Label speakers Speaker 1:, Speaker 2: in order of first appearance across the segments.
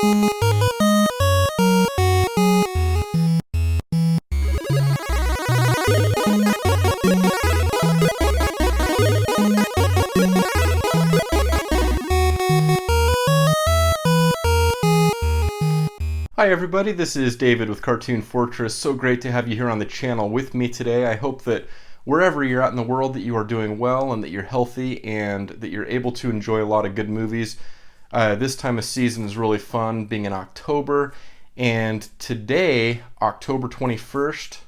Speaker 1: Hi everybody, this is David with Cartoon Fortress. So great to have you here on the channel with me today. I hope that wherever you're at in the world that you are doing well and that you're healthy and that you're able to enjoy a lot of good movies. This time of season is really fun, being in October. And today, October 20th,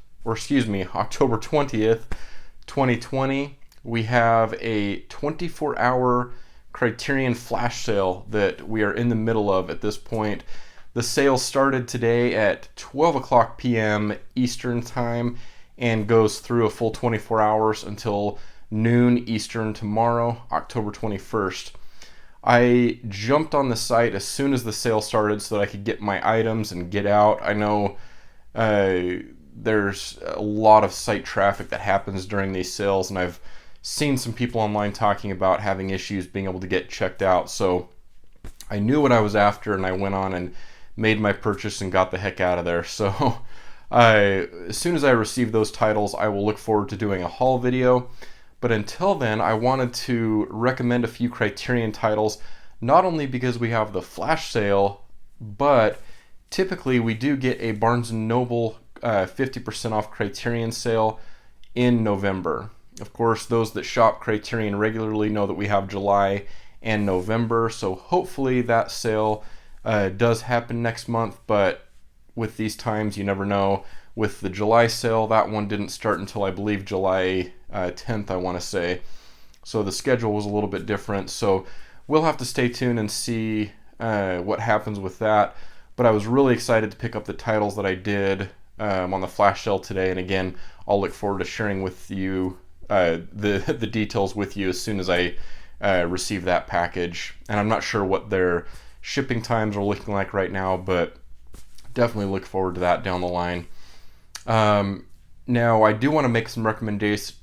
Speaker 1: 2020, we have a 24-hour Criterion Flash Sale that we are in the middle of at this point. The sale started today at 12 o'clock p.m. Eastern Time and goes through a full 24 hours until noon Eastern tomorrow, October 21st. I jumped on the site as soon as the sale started so that I could get my items and get out. I know there's a lot of site traffic that happens during these sales, and I've seen some people online talking about having issues being able to get checked out. So I knew what I was after, and I went on and made my purchase and got the heck out of there. So as soon as I receive those titles, I will look forward to doing a haul video. But until then, I wanted to recommend a few Criterion titles, not only because we have the flash sale, but typically we do get a Barnes & Noble 50% off Criterion sale in November. Of course, those that shop Criterion regularly know that we have July and November, so hopefully that sale does happen next month, but with these times you never know. With the July sale, that one didn't start until I believe July 10th, I want to say. So the schedule was a little bit different, so we'll have to stay tuned and see what happens with that. But I was really excited to pick up the titles that I did on the flash sale today, and again, I'll look forward to sharing with you the details with you as soon as I receive that package. And I'm not sure what their shipping times are looking like right now, but definitely look forward to that down the line. Now, I do want to make some recommendations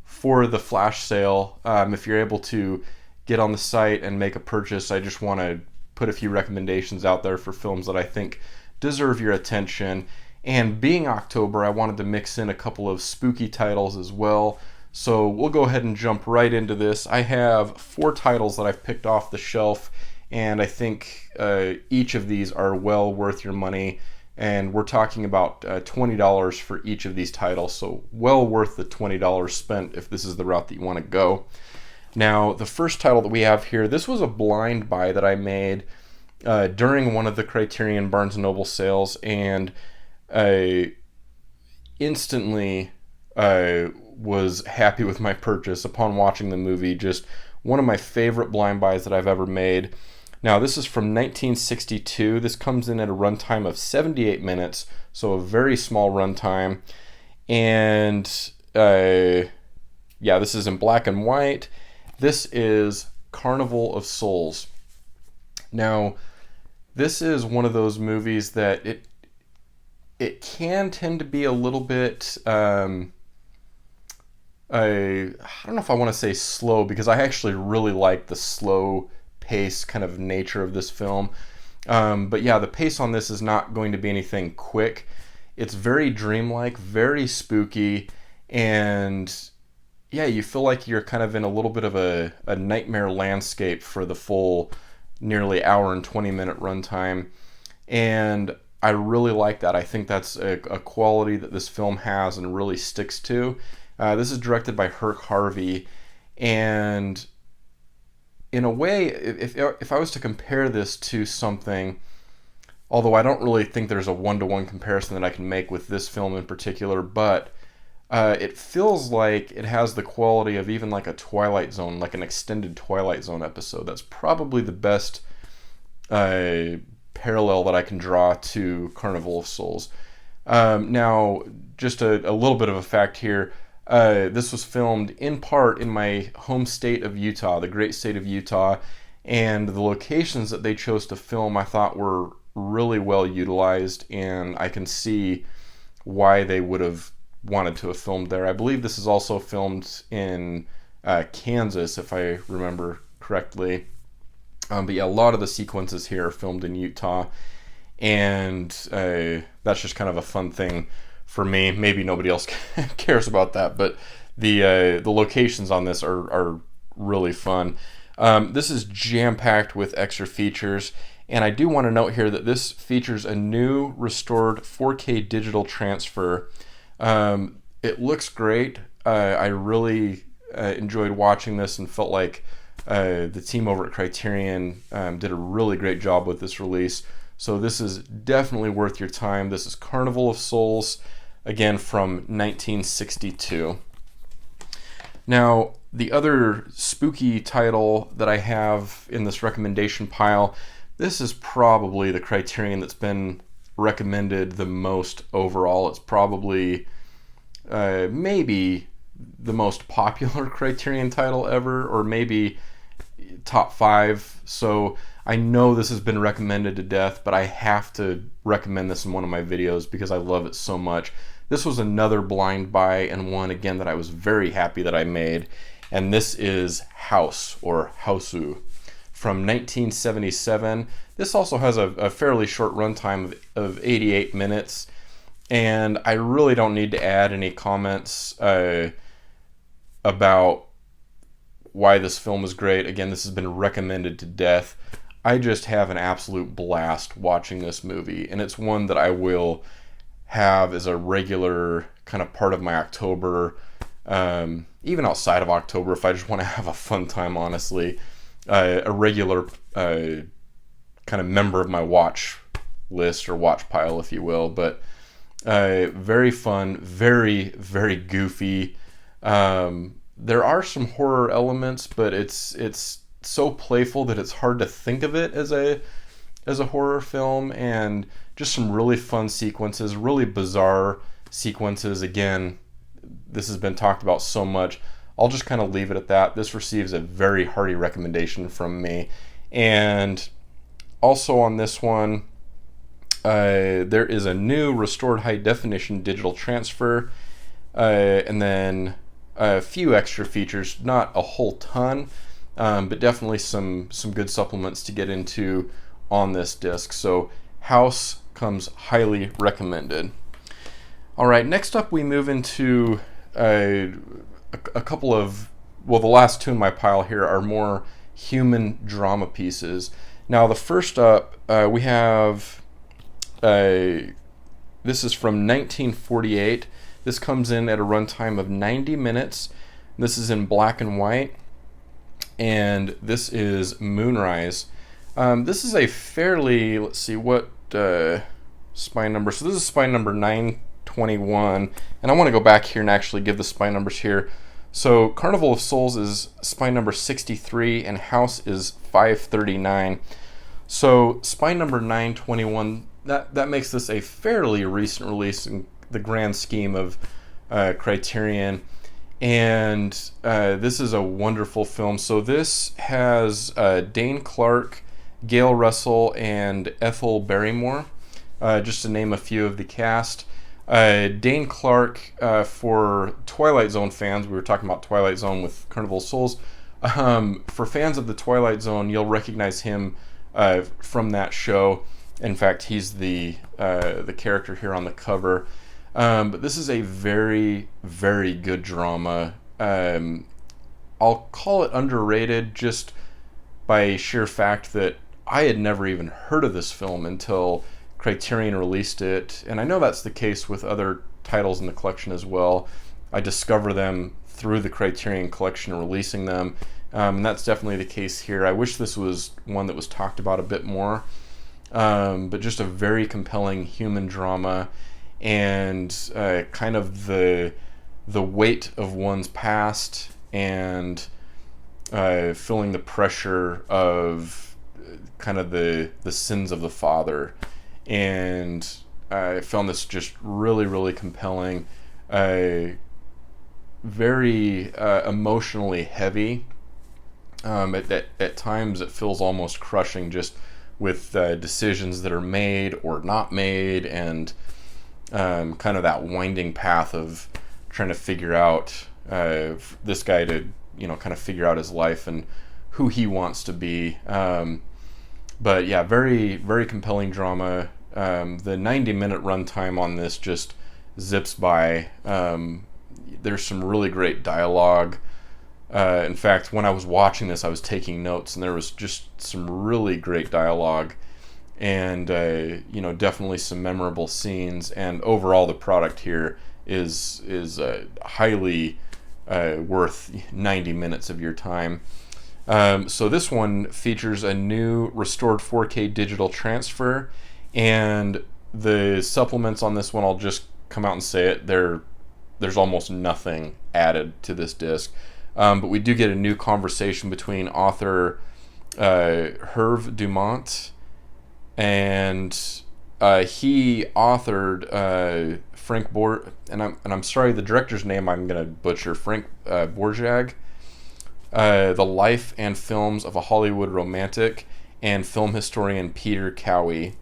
Speaker 1: for the flash sale. If you're able to get on the site and make a purchase, I just want to put a few recommendations out there for films that I think deserve your attention. And being October, I wanted to mix in a couple of spooky titles as well. So we'll go ahead and jump right into this. I have 4 titles that I've picked off the shelf, and I think each of these are well worth your money. And we're talking about $20 for each of these titles, so well worth the $20 spent if this is the route that you want to go. Now, the first title that we have here, this was a blind buy that I made during one of the Criterion Barnes & Noble sales, and I instantly was happy with my purchase upon watching the movie. Just one of my favorite blind buys that I've ever made. Now, this is from 1962. This comes in at a runtime of 78 minutes, so a very small runtime. And yeah, this is in black and white. This is Carnival of Souls. Now, this is one of those movies that it can tend to be a little bit I don't know if I want to say slow, because I actually really like the slow pace kind of nature of this film. But yeah, the pace on this is not going to be anything quick. It's very dreamlike, very spooky, and yeah, you feel like you're kind of in a little bit of a nightmare landscape for the full nearly hour and 20-minute runtime. And I really like that. I think that's a quality that this film has and really sticks to. This is directed by Herc Harvey, and in a way, if I was to compare this to something, although I don't really think there's a one-to-one comparison that I can make with this film in particular, but it feels like it has the quality of even like a Twilight Zone, like an extended Twilight Zone episode. That's probably the best parallel that I can draw to Carnival of Souls. Now, just a little bit of a fact here. This was filmed in part in my home state of Utah, the great state of Utah, and the locations that they chose to film I thought were really well utilized, and I can see why they would have wanted to have filmed there. I believe this is also filmed in Kansas, if I remember correctly. But yeah, a lot of the sequences here are filmed in Utah, and that's just kind of a fun thing for me. Maybe nobody else cares about that, but the locations on this are really fun. This is jam-packed with extra features, and I do want to note here that this features a new restored 4K digital transfer. It looks great. I really enjoyed watching this and felt like the team over at Criterion did a really great job with this release. So this is definitely worth your time. This is Carnival of Souls, again from 1962. Now, the other spooky title that I have in this recommendation pile, this is probably the Criterion that's been recommended the most overall. It's probably maybe the most popular Criterion title ever, or maybe top 5. So I know this has been recommended to death, but I have to recommend this in one of my videos because I love it so much. This was another blind buy, and one again that I was very happy that I made, and this is House, or Hausu, from 1977. This also has a fairly short runtime of 88 minutes, and I really don't need to add any comments about why this film is great. Again, this has been recommended to death. I just have an absolute blast watching this movie, and it's one that I will have as a regular kind of part of my October, even outside of October if I just want to have a fun time, honestly. A regular kind of member of my watch list, or watch pile, if you will. But very fun, very, very goofy. There are some horror elements, but it's so playful that it's hard to think of it as a horror film, and just some really fun sequences, really bizarre sequences. Again, this has been talked about so much. I'll just kind of leave it at that. This receives a very hearty recommendation from me. And also on this one, there is a new restored high definition digital transfer, and then a few extra features, not a whole ton, but definitely some good supplements to get into on this disc. So House comes highly recommended. All right, next up we move into a couple of, well, the last two in my pile here are more human drama pieces. Now the first up, we have this is from 1948. This comes in at a runtime of 90 minutes. This is in black and white, and this is Moonrise. This is a fairly, let's see, what spine number. So this is spine number 921, and I want to go back here and actually give the spine numbers here. So Carnival of Souls is spine number 63, and House is 539. So spine number 921, that makes this a fairly recent release in the grand scheme of Criterion, and this is a wonderful film. So this has Dane Clark, Gail Russell, and Ethel Barrymore, just to name a few of the cast. Dane Clark, for Twilight Zone fans, we were talking about Twilight Zone with Carnival of Souls. For fans of the Twilight Zone, you'll recognize him from that show. In fact, he's the character here on the cover. But this is a very, very good drama. I'll call it underrated just by sheer fact that I had never even heard of this film until Criterion released it, and I know that's the case with other titles in the collection as well. I discover them through the Criterion collection releasing them, and that's definitely the case here. I wish this was one that was talked about a bit more, but just a very compelling human drama, and kind of the weight of one's past, and feeling the pressure of kind of the sins of the father. And I found this just really, really compelling, very emotionally heavy. At times it feels almost crushing, just with decisions that are made or not made, and kind of that winding path of trying to figure out this guy to kind of figure out his life and who he wants to be. But yeah, very, very compelling drama. The 90-minute runtime on this just zips by. There's some really great dialogue. In fact, when I was watching this, I was taking notes, and there was just some really great dialogue, and definitely some memorable scenes. And overall, the product here is highly worth 90 minutes of your time. So this one features a new restored 4K digital transfer, and the supplements on this one, I'll just come out and say it, there's almost nothing added to this disc. But we do get a new conversation between author Herve Dumont, and he authored Frank and I'm sorry, the director's name I'm gonna butcher, Frank Borjag. The Life and Films of a Hollywood Romantic, and film historian Peter Cowie,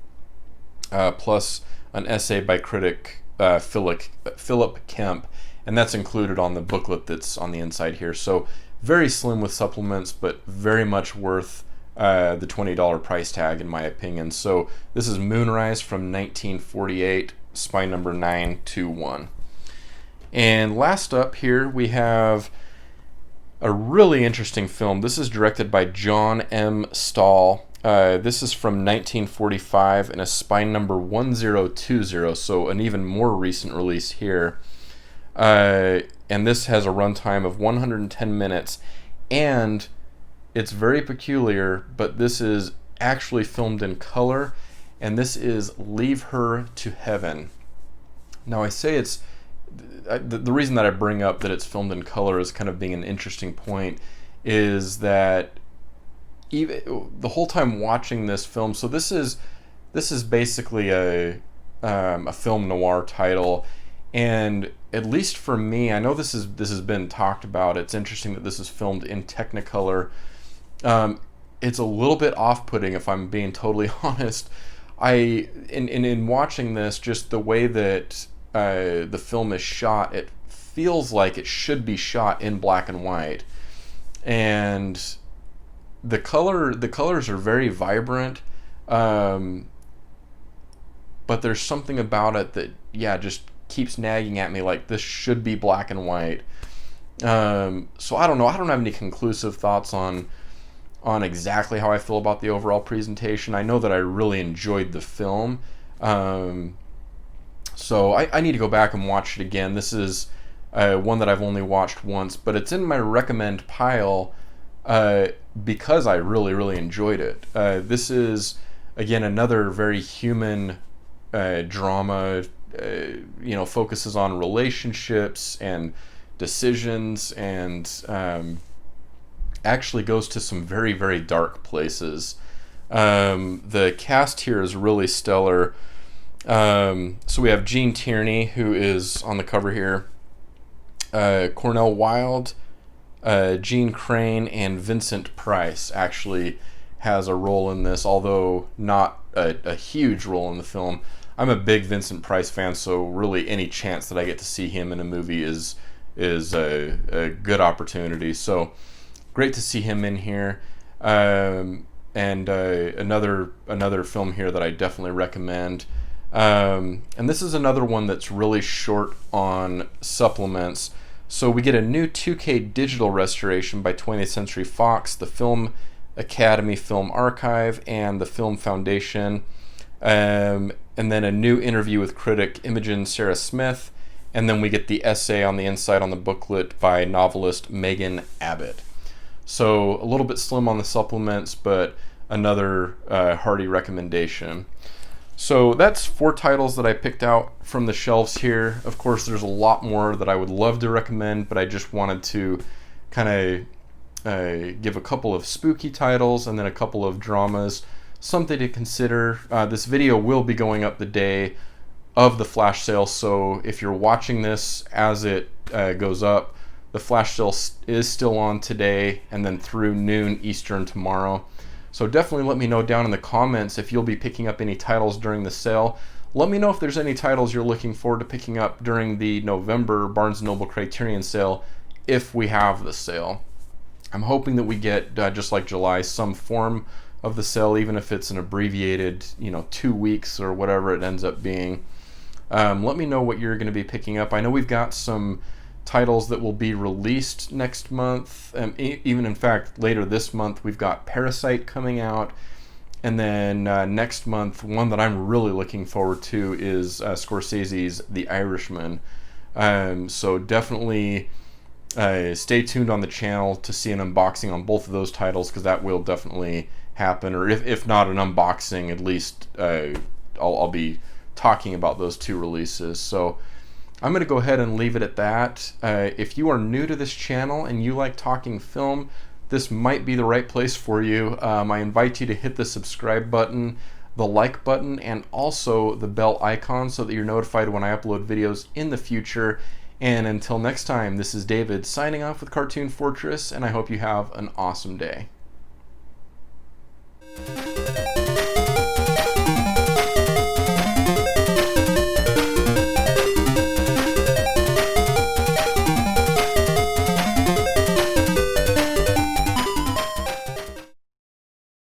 Speaker 1: plus an essay by critic Philip Kemp, and that's included on the booklet that's on the inside here. So very slim with supplements, but very much worth the $20 price tag in my opinion. So this is Moonrise from 1948, spine number 921. And last up here we have a really interesting film. This is directed by John M. Stahl. This is from 1945 and a spine number 1020, so an even more recent release here. And this has a runtime of 110 minutes, and it's very peculiar, but this is actually filmed in color, and this is Leave Her to Heaven. Now I say it's the reason that I bring up that it's filmed in color as kind of being an interesting point is that even the whole time watching this film, so this is basically a film noir title, and at least for me, I know this has been talked about. It's interesting that this is filmed in Technicolor. It's a little bit off-putting, if I'm being totally honest. In watching this, just the way that the film is shot, it feels like it should be shot in black and white, and the colors are very vibrant, but there's something about it that just keeps nagging at me like this should be black and white. So I don't know. I don't have any conclusive thoughts on exactly how I feel about the overall presentation. I know that I really enjoyed the film. So I need to go back and watch it again. This is one that I've only watched once, but it's in my recommend pile because I really, really enjoyed it. This is, again, another very human drama, focuses on relationships and decisions, and actually goes to some very, very dark places. The cast here is really stellar. So we have Gene Tierney, who is on the cover here, Cornell Wilde, Gene Crane, and Vincent Price actually has a role in this, although not a huge role in the film. I'm a big Vincent Price fan, so really any chance that I get to see him in a movie is a good opportunity. So great to see him in here. And another film here that I definitely recommend. And this is another one that's really short on supplements. So we get a new 2K digital restoration by 20th Century Fox, the Film Academy Film Archive, and the Film Foundation. And then a new interview with critic Imogen Sarah Smith. And then we get the essay on the inside on the booklet by novelist Megan Abbott. So a little bit slim on the supplements, but another hearty recommendation. So that's 4 titles that I picked out from the shelves here. Of course, there's a lot more that I would love to recommend, but I just wanted to kind of give a couple of spooky titles and then a couple of dramas, something to consider. This video will be going up the day of the flash sale, so if you're watching this as it goes up, the flash sale is still on today and then through noon Eastern tomorrow. So definitely let me know down in the comments if you'll be picking up any titles during the sale. Let me know if there's any titles you're looking forward to picking up during the November Barnes & Noble Criterion sale, if we have the sale. I'm hoping that we get, just like July, some form of the sale, even if it's an abbreviated, 2 weeks or whatever it ends up being. Let me know what you're going to be picking up. I know we've got some titles that will be released next month. Even in fact, later this month, we've got Parasite coming out. And then next month, one that I'm really looking forward to is Scorsese's The Irishman. So definitely stay tuned on the channel to see an unboxing on both of those titles, because that will definitely happen. Or if not an unboxing, at least I'll be talking about those two releases. So I'm going to go ahead and leave it at that. If you are new to this channel and you like talking film, this might be the right place for you. I invite you to hit the subscribe button, the like button, and also the bell icon so that you're notified when I upload videos in the future. And until next time, this is David signing off with Cartoon Fortress, and I hope you have an awesome day.